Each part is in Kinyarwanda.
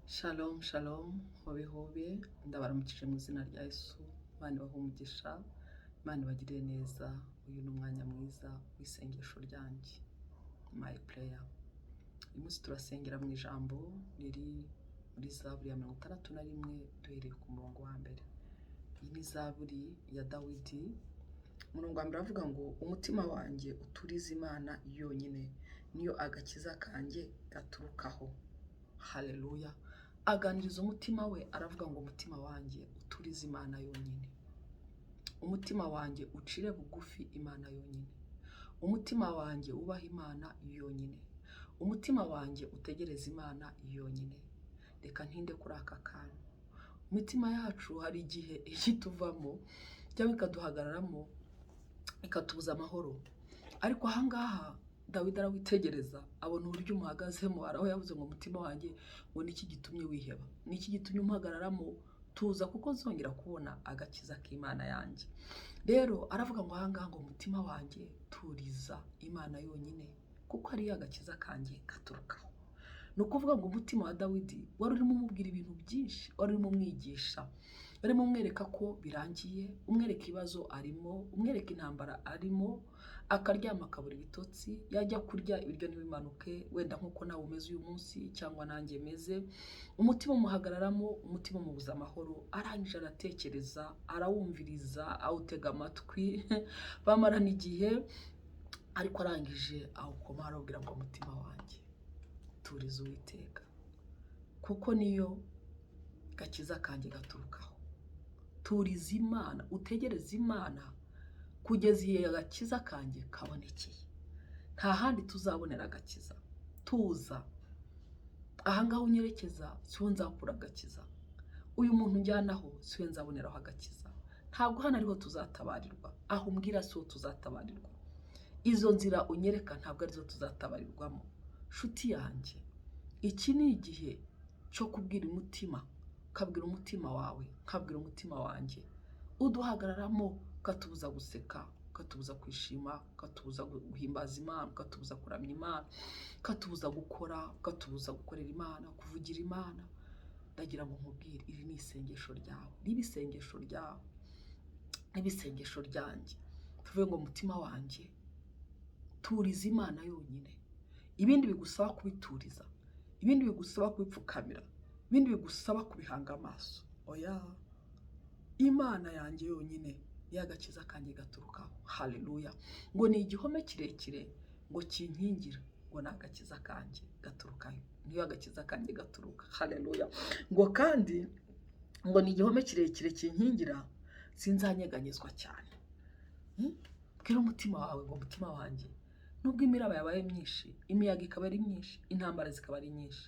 Shalom, shalom, hobe hobe, ndabaramukije mu izina rya Yesu, Imana ibahe umugisha, Imana ibagirire neza, uyu ni umwanya mwiza w'isengesho ryanjye, my prayer. Uyu munsi turasengera mu ijambo riri muri Zaburi ya 61 duhereye ku murongo wa mbere. Iyi ni Zaburi ya Dawidi. Umurongo wa mbere avuga ngo umutima wanjye uturize Imana yonyine, niyo agakiza kanjye gaturukaho. Haleluya. Aganiriza umutima we, aravuga ngo umutima wanjye uturize Imana yonyine, umutima wanjye ucire bugufi Imana yonyine, umutima wanjye ubaha Imana yonyine, umutima wanjye utegereza Imana yonyine. Reka ntinde kuri aka kantu. Imitima yacu hari igihe ikituvamo cyangwa ikaduhagararamo ikatubuza amahoro, ariko ahangaha Dawidi arawitegereza abona uburyo umuhagazemo, araho yavuze ngo umutima wanjye ngo niki gitumye wiheba, niki gitumye umuhagararamo, tuza kuko zongera kubona agakiza k'Imana yanjye. Rero aravuga ngo ahangaha ngo umutima wanjye turiza Imana yonyine kuko ari agakiza kanjye gaturukaho. No kuvuga ngo umutima wa Dawidi wari urimo umubwira ibintu byinshi, wari urimo umwigisha, barimo umwereka ko birangiye, umwereka ibibazo arimo, umwereka intambara arimo, akaryama akabura ibitotsi, yajya kurya ibiryo ntibimanuke, wenda nkuko nawe umeze uyu munsi cyangwa nanjye meze. Umutima umuhagararamo, umutima umubuza amahoro, arangije aratekereza, arawumviriza, awutega amatwi, bamarana igihe, ariko arangije awukoma arabwira ngo umutima wanjye turiza Uwiteka kuko niyo gakiza kanjye gaturukaho. Turiza Imana, utegereze Imana kugeza igihe agakiza kanjye kabonekeye. Nta handi tuzabonera agakiza, tuza ahangaho unyerekeza siho nzakura agakiza, uyu muntu njyanaho siho nzaboneraho agakiza. Ntabwo hano ariho tuzatabarirwa, aho umbwira siho tuzatabarirwa, izo nzira unyereka ntabwo arizo tuzatabarirwamo. Nshuti yanjye, iki ni igihe cyo kubwira umutima, ukabwira umutima wawe, ukabwira umutima wanjye, uduhagararamo ukatubuza guseka, ukatubuza kwishima, ukatubuza guhimbaza Imana, ukatubuza kuramya Imana, ukatubuza gukora, ukatubuza gukorera Imana, kuvugira Imana. Ndagira ngo nkubwire, iri ni isengesho ryawe, ribe isengesho ryawe, ribe isengesho ryanjye. Tuvuge ngo umutima wanjye turiza Imana yonyine. Ibindi bigusaba kubituriza, ibindi bigusaba kubipfukamira, ibindi bigusaba kubihanga amaso, oya, Imana yanjye yonyine niyo agakiza kanjye gaturukaho. Haleluya. Ngo ni igihome kirekire ngo kinkingira, ngo ni agakiza kanjye gaturukaho, niyo agakiza kanjye gaturuka. Haleluya. Ngo kandi ngo ni igihome kirekire kinkingira, sinzanyeganyezwa cyane. Bwira umutima wawe ngo umutima wanjye, nubwo imiraba yabaye myinshi, imiyaga ikaba ari myinshi, intambara zikaba ari nyinshi,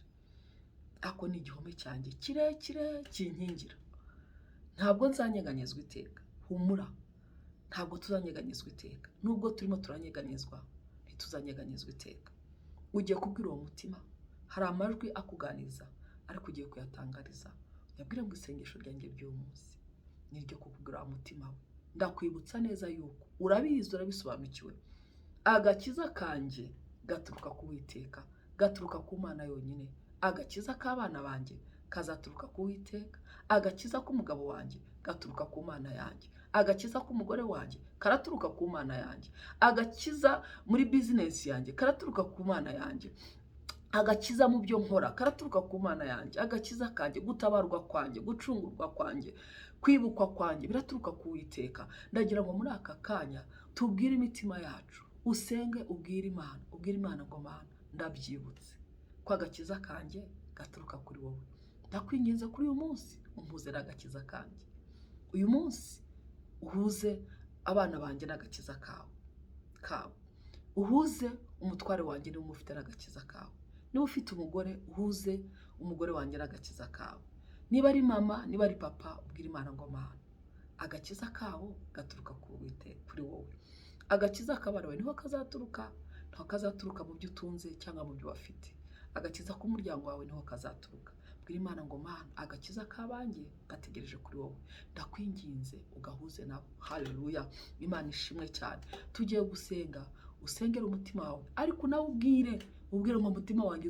ako ni igihome cyanjye kirekire kinkingira, ntabwo nzanyeganyezwa iteka. Humura, ntabwo tuzanyeganyezwa iteka. Nubwo turimo turanyeganyezwa, ntituzanyeganyezwa iteka. Ugiye kubwira uwo mutima, hari amajwi akuganiza, ariko ugiye kuyatangariza. Yabwira ngo isengesho ryanjye ry'uyu munsi ni iryo kukubwira uwo mutima we. Ndakwibutsa neza yuko urabizi, urabisobanukiwe, agakiza kanjye gaturuka ku Uwiteka, gaturuka ku Mana yonyine. Agakiza k'abana banjye kazaturuka ku Uwiteka, agakiza k'umugabo wanjye gaturuka ku Mana yanjye, agakiza k'umugore wanjye karaturuka ku Mana yanjye, agakiza muri business yanjye karaturuka ku Mana yanjye, agakiza mu byo nkora karaturuka ku Mana yanjye, agakiza kanjye, gutabarwa kwanjye, gucungurwa kwanjye, kwibukwa kwanjye biraturuka ku Uwiteka. Ndagira ngo muri aka kanya tubwire imitima yacu, usenge ubwire Imana, ubwire Imana ngo Mana, ndabyibutse ko agakiza kanjye gaturuka kuri wowe. Ndakwinginze kuri uyu munsi umpuze n'agakiza kanjye. Uyu munsi uhuze abana banjye n'agakiza kawe. Uhuze umutware wanjye niba umufite n'agakiza kawe. Niba ufite umugore, uhuze umugore wanjye n'agakiza kawe. Niba ari mama, niba ari papa, ubwire Imana ngo Mana, agakiza kawo gaturuka ku Uwiteka, kuri wowe. Agakiza kabarawe niho kazaturuka, ntaho kazaturuka mu byo utunze cyangwa mu byo bafite. Agakiza k'umuryango wawe niho kazaturuka. Bwira Imana ngo Mana, agakiza kabanjye gategereje kuri wowe. Ndakwinginze ugahuze nabo. Haleluya. Imana ishimwe cyane. Tugiye gusenga, usengera umutima wawe, ariko nawe ubwire ubwire ngo umutima wanjye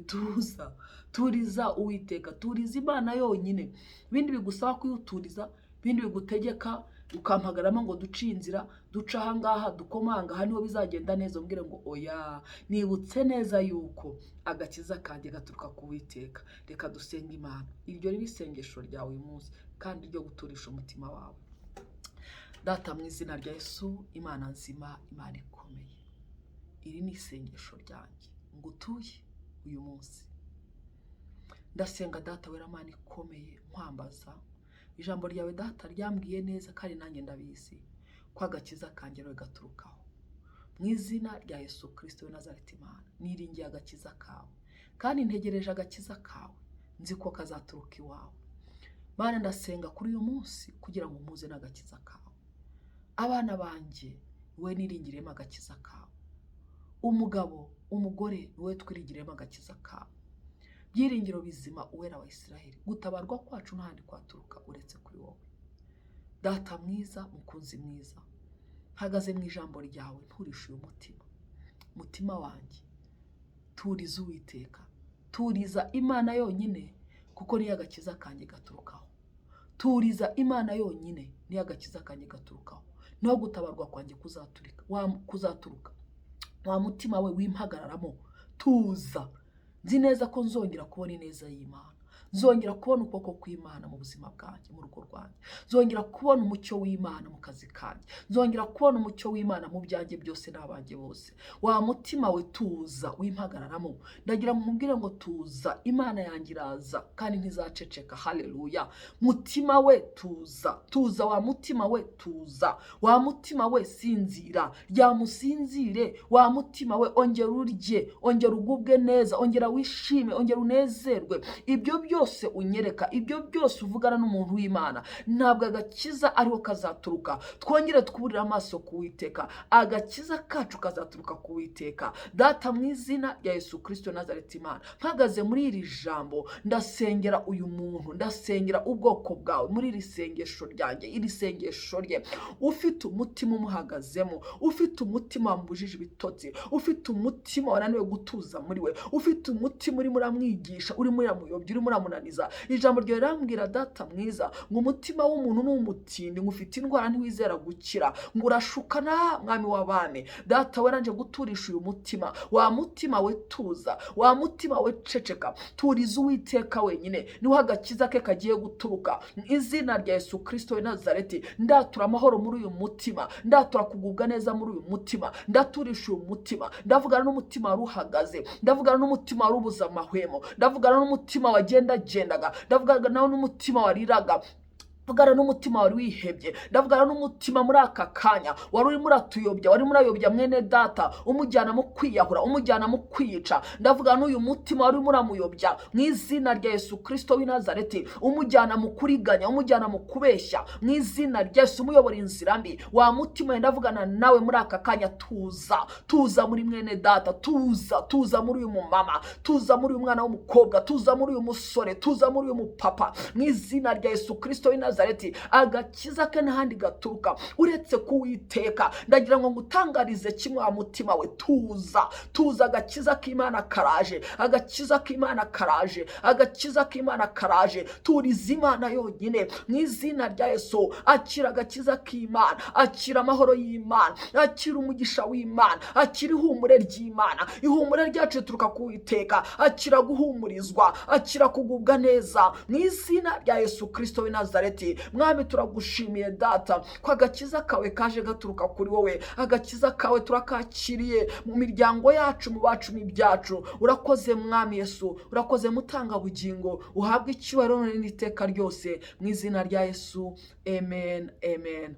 turiza Uwiteka, turiza Imana yonyine. Ibindi bigusaba kuyuturiza, ibindi bigutegeka ukampagaramo ngo duce inzira, duca aha ngaha, dukomanga, aha niho bizagenda neza. Umbwire ngo oya, nibutse neza yuko agakiza kanjye gaturuka ku Uwiteka. Reka dusenge Imana. Iryo ribe isengesho ryawe uyu munsi kandi ryo guturisha umutima wawe. Data, mu izina rya Yesu, Imana nzima, Imana ikomeye, iri ni isengesho ryanjye ngutuye uyu munsi. Ndasenga Data wera, Mana ikomeye, nkwambaza ijambo ryawe Data ryambwiye neza kandi nanjye ndabizi ko agakiza kanjye gaturukaho. Mu izina rya Yesu Kristo w'i Nazareti, Imana niringiye agakiza kawe kandi ntegereje agakiza kawe, nzi ko kazaturuka iwawe. Mana, ndasenga kuri uyu munsi kugira ngo muze n'agakiza kawe. Abana banjye we niringiremo agakiza kawe, umugabo umugore we twiringiremo agakiza kawe. Byiringiro bizima uwera wa Isiraheli, gutabarwa kwacu n'ahandi kwaturuka uretse kuri wowe. Data mwiza, mukunzi mwiza, hagaze mu ijambo ryawe nturishe uyu mutima wanjye turiza Uwiteka, turiza Imana yonyine, kuko niyo agakiza kanjye gaturukaho. Turiza Imana yonyine, niyo agakiza kanjye gaturukaho, niho gutabarwa kwanjye kuzaturuka. Wa mutima we wimpagararamo, tuza. Nzi neza ko nzongera kubona ineza y'Imana, nzongera kubona ukuboko kw'Imana mu buzima bwanjye, mu rugo rwanjye, nzongera kubona umucyo w'Imana mu kazi kanjye, nzongera kubona umucyo w'Imana mu byanjye byose n'abanjye bose. Wa mutima we tuza, wimpagararamo. Ndagira ngo nkubwire ngo tuza, Imana yanjye iraza kandi ntizaceceka. Haleluya. Mutima we tuza, wa mutima we tuza, wa mutima we sinzira, ryamusinzire. Wa mutima we ongera urye, ongera ugubwe neza, ongera wishime, ongera unezerwe. Ibyo byose unyereka, ibyo byose uvugana n'umuntu w'Imana, ntabwo agakiza ariho kazaturuka. Twongere twuburira amaso ku Uwiteka, agakiza kacu kazaturuka ku Uwiteka. Data, mu izina rya Yesu Kristo Nazareti, Imana mpagaze muri iri jambo, ndasengera uyu muntu, ndasengera ubwoko bwawe muri iri sengesho ryanjye, iri sengesho rye. Ufite umutima umuhagazemo, ufite umutima wambujije ibitotsi, ufite umutima wananiwe gutuza muri we, ufite umutima urimo uramwigisha, urimo uramuyobya, urimo uramunaniza. Ijambo ryawe rirambwira Data mwiza ngo umutima w'umuntu ni umutindi, ngo ufite indwara ntiwizera gukira, ngo urashukana mwami w'abami. Data we nanje guturisha uyu mutima. Wa mutima we tuza, wa mutima we ceceka, turiza Uwiteka wenyine, niho agakiza ke kagiye guturuka. Mu izina rya Yesu Kristo w'i Nazareti, ndatura amahoro muri uyu mutima, ndatura kugubwa neza muri uyu mutima, ndaturisha uyu mutima. Ndavugana n'umutima wari uhagaze, ndavugana n'umutima wari ubuze amahwemo, ndavugana n'umutima wagendagendaga, ndavugana nawe n'umutima wariraga, ndavugana n'umutima wari wihebye, ndavugana n'umutima muri aka kanya wari urimo uratuyobya, wari murayobya mwene Data, umujyana mu kwiyahura, umujyana mu kwiyica. Ndavugana n'uyu mutima wari muramuyobya mu izina rya Yesu Kristo w'i Nazareti, umujyana mu kuriganya, umujyana mu kubeshya mu izina rya Yesu, umuyobora inzira mbi. Wa mutima ndavugana nawe muri aka kanya, tuza muri mwene Data, tuza muri uyu mumama, tuza muri uyu mwana w'umukobwa, tuza muri uyu musore, tuza muri uyu mupapa mu izina rya Yesu Kristo w'i Nazareti. Agakiza ke n'ahandi gaturuka uretse ku Uwiteka. Ndagira ngo ngutangarize kimwe, wa mutima we tuza, agakiza k'Imana karaje, agakiza k'Imana karaje, agakiza k'Imana karaje. Turiza Imana yonyine mu izina rya Yesu. Akira agakiza k'Imana, akira amahoro y'Imana, akira umugisha w'Imana, akira ihumure ry'Imana. Ihumure ryacu rituruka ku Uwiteka. Akira guhumurizwa, akira kugubwa neza mu izina rya Yesu Kristo w'i Nazareti. Mwami, turagushimiye Data ko agakiza kawe kaje gaturuka kuri wowe. Agakiza kawe turakakiriye mu miryango yacu, mu bacu n'ibyacu. Urakoze Mwami Yesu, urakoze mutanga bugingo. Uhabwe icyubahiro n'iteka ryose mu izina rya Yesu. Amen, amen.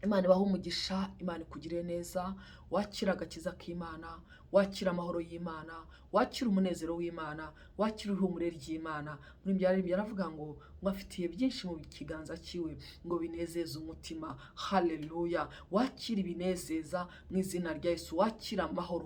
Imana ibahe umugisha, Imana ikugire neza. Wakira agakiza k'Imana, wakira amahoro y'Imana, wakira umunezero w'Imana, wakira ihumure ry'Imana. Muri byari byaravuga ngo afitiye byinshi mu kiganza cyiwe ngo binezeze umutima. Haleluya. Wakira ibinezeza mu izina rya Yesu, wakira amahoro.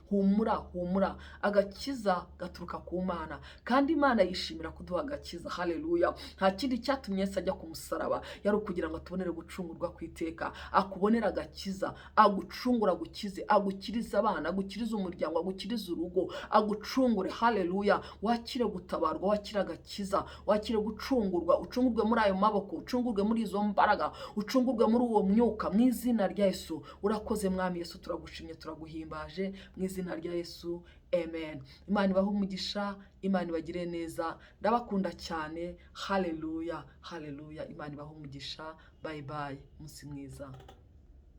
Humura. Agakiza gaturuka ku Mana kandi Imana yishimira kuduha agakiza. Haleluya. Nta kindi cyatumye Yesu ajya ku musaraba, yari ukugira ngo atubonere gucungurwa kw'iteka, akubonera agakiza, agucungura, agukize, agukiriza abana, agukirize umuryango, agukirize urugo, agucungure. Haleluya. Wakire gutabarwa, wakire agakiza, wakire gucungurwa, ucungurwe muri ayo maboko, ucungurwe muri izo mbaraga, ucungurwe muri uwo mwuka mu izina rya Yesu. Urakoze mwami Yesu, turagushimye, turaguhimbaje mu izina rya Yesu. Amen. Imana ibahe umugisha, Imana ibagire neza, ndabakunda cyane. Haleluya, haleluya. Imana ibahe umugisha. Bye bye, umunsi mwiza.